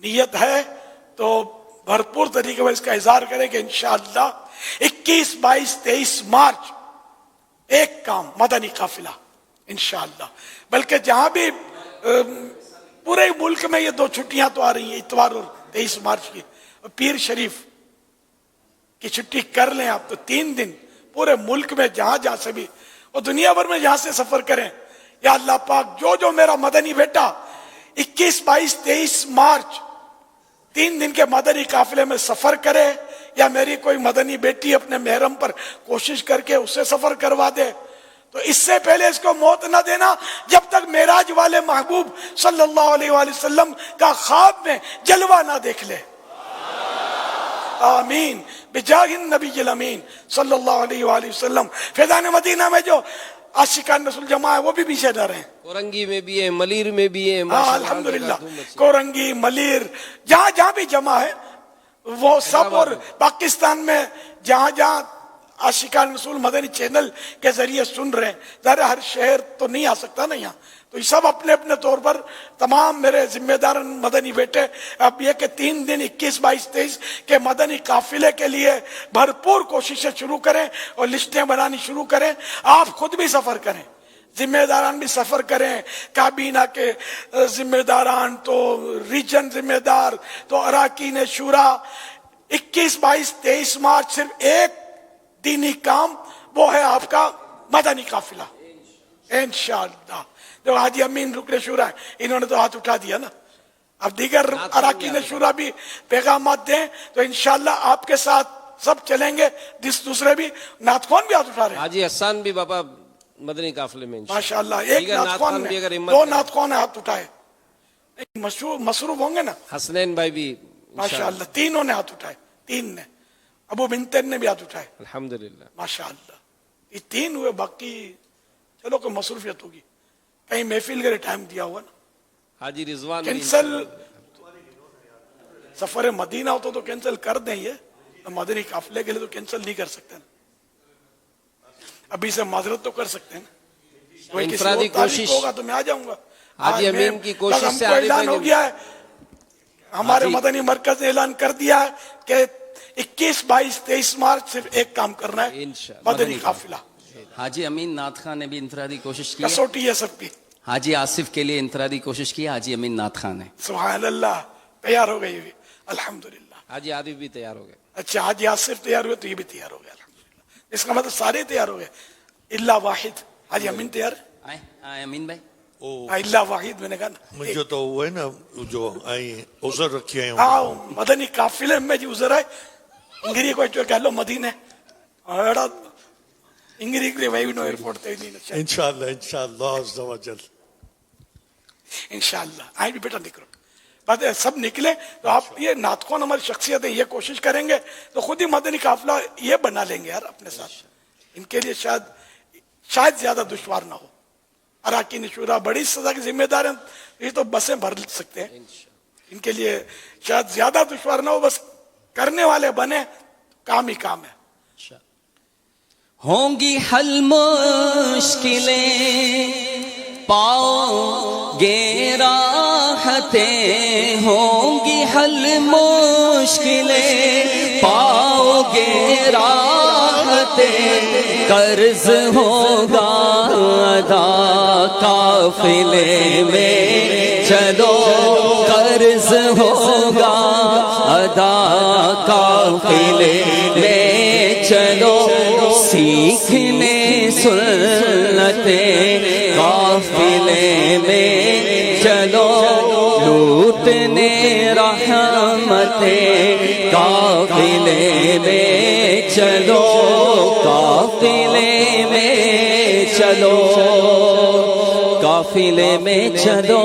نیت ہے تو بھرپور طریقے سے اس کا اظہار کریں کہ انشاءاللہ 21, 22, 23 مارچ ایک کام مدنی قافلہ انشاءاللہ. بلکہ جہاں بھی پورے ملک میں یہ 2 چھٹیاں تو آ رہی ہیں، اتوار اور 23 مارچ کی، پیر شریف کی چھٹی کر لیں آپ تو 3 دن پورے ملک میں جہاں سے بھی اور دنیا بھر میں جہاں سے سفر کریں. یا اللہ پاک جو میرا مدنی بیٹا 21, 22, 23 مارچ 3 دن کے مدنی قافلے میں سفر کرے، یا میری کوئی مدنی بیٹی اپنے محرم پر کوشش کر کے اسے سفر کروا دے، تو اس سے پہلے اس کو موت نہ دینا جب تک معراج والے محبوب صلی اللہ علیہ وآلہ وسلم کا خواب میں جلوہ نہ دیکھ لے. آمین بجاہ النبی الامین صلی اللہ علیہ وآلہ وسلم. فیضان مدینہ میں جو عاشقان رسول جمع ہے وہ بھی پیچھے نہ رہیں. کورنگی میں بھی ہے، ملیر میں بھی ہے. الحمدللہ کورنگی، ملیر، جہاں بھی جمع ہے وہ سب، اور پاکستان میں جہاں عاشقان رسول مدنی چینل کے ذریعے سن رہے ہیں. ظاہر ہر شہر تو نہیں آ سکتا نا یہاں، تو یہ سب اپنے اپنے طور پر تمام میرے ذمہ دار مدنی بیٹے اب یہ کہ 3 دن 21, 22, 23 کے مدنی قافلے کے لیے بھرپور کوششیں شروع کریں اور لسٹیں بنانی شروع کریں. آپ خود بھی سفر کریں، ذمہ داران بھی سفر کریں، کابینہ کے ذمہ داران، تو ریجن ذمہ دار، تو اراکین شورا. 21, 22, 23 مارچ صرف ایک دینی کام، وہ ہے آپ کا مدنی قافلہ انشاءاللہ. جو حاجی امین رکن شورا ہے انہوں نے تو ہاتھ اٹھا دیا نا، اب دیگر اراکین شورا بھی پیغامات دیں تو انشاءاللہ آپ کے ساتھ سب چلیں گے. دوسرے بھی نعت خوان بھی ہاتھ اٹھا رہے ہیں. حاجی حسان بھی بابا مدنی قافلے میں ماشاءاللہ ایک نعت خوان میں 2 نعت خوان ہاتھ اٹھائے، مصروف ہوں گے نا. حسنین بھائی بھی ماشاءاللہ 3 نے ہاتھ اٹھائے، 3 نے. ابو بنتین نے بھی ہاتھ اٹھائے الحمدللہ ماشاءاللہ. یہ 3 ہوئے، باقی چلو کوئی مصروفیت ہوگی، کہیں محفل کے لیے ٹائم دیا ہوا نا. حاجی رضوان کینسل سفر مدینہ ہوتا تو کینسل کر دیں، یہ مدنی قافلے کے لیے تو کینسل نہیں کر سکتے نا. ابھی سے معذرت تو کر سکتے ہیں نا، انفرادی کوشش ہوگا تو میں آ جاؤں گا. حاجی امین کی کوشش سے اعلان ہو گیا ہے، ہمارے مدنی مرکز نے اعلان کر دیا ہے کہ 21, 22, 23 مارچ صرف ایک کام کرنا ہے، مدنی قافلہ. حاجی امین نعت خان نے بھی انفرادی کوشش کی، کسوٹی ہے سب کی. حاجی آصف کے لیے انفرادی کوشش کی حاجی امین نعت خان نے. سبحان اللہ تیار ہو گئی، الحمدللہ. حاجی عادف بھی تیار ہو گئے. اچھا حاجی آصف تیار ہوئے تو یہ بھی تیار ہو گیا الحمدللہ. اس کا مطلب سارے تیار ہو گئے الا واحد. حاجی امین تیار ہے؟ امین بھائی الا واحد میں نے کہا نا. مجھے تو وہ ہے نا جو آئی عذر رکھی ہیں ہاں مدنی قافلے میں جو عذر ہے انگری کو جو کہہ لو مدینے انگری کے وہی نو ایئرپورٹ تے نہیں انشاءاللہ عز و جل انشاءاللہ. آئیں بھی بیٹا نکلو، بات سب نکلے تو آپ یہ نعت خوان ہماری شخصیت ہے، یہ کوشش کریں گے تو خود ہی مدنی قافلہ یہ بنا لیں گے یار اپنے ساتھ. ان کے لیے شاید زیادہ دشوار نہ ہو. اراکین شورا بڑی سزا کی ذمہ دار ہیں، یہ تو بسیں بھر سکتے ہیں، ان کے لیے شاید زیادہ دشوار نہ ہو، بس کرنے والے بنے، کام ہی کام ہے. ہوں گی حل مشکلیں پاؤ گے راحتیں، ہوں گی حل مشکلیں پاؤ گے راحتیں، قرض ہوگا ادا قافلے میں چلو، قرض ہوگا ادا قافلے میں چلو، سیکھنے سنتیں قافلے میں چلو، لوٹنے رحمتیں قافلے میں چلو، قافلے میں چلو، قافلے میں چلو.